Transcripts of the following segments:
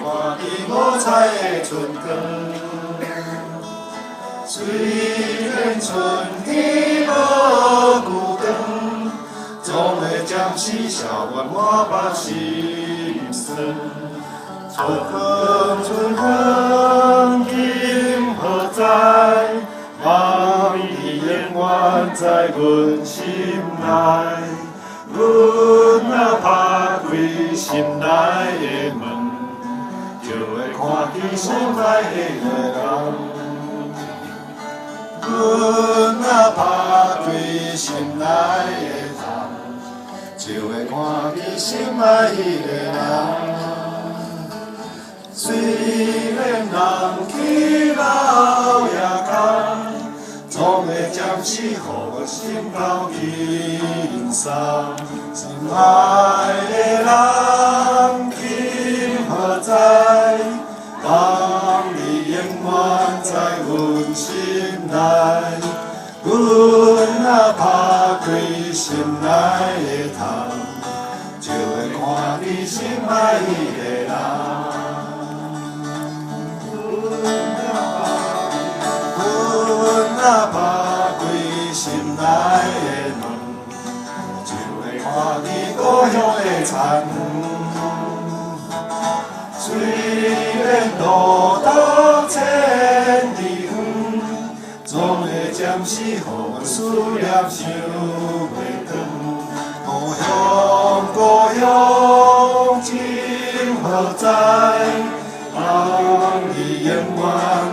看见五彩的春光。虽然春天无久长，总会暂时消完我把心酸。春风春风今何在？望你永远在阮心内。阮若打开心内的门，就会看见心爱的人。阮若打开心内的窗，就会看见心爱的人。虽然人去楼也空，总会暂时予我心头轻松。心爱的人，今何在？望你永远在阮心内。阮若打开心内的窗，就会看见心爱的人。若打开心内的门，就会看见故乡的田。虽然路途千里远，总会暂时予阮思念想袂长。故乡今何在？望你永远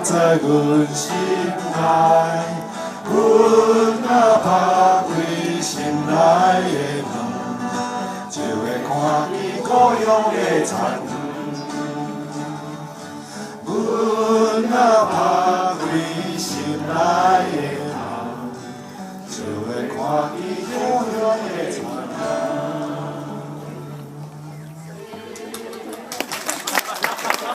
在阮心内。阮若打开心内的门，就会看见故乡的田。阮若打开心内的门，就会看见。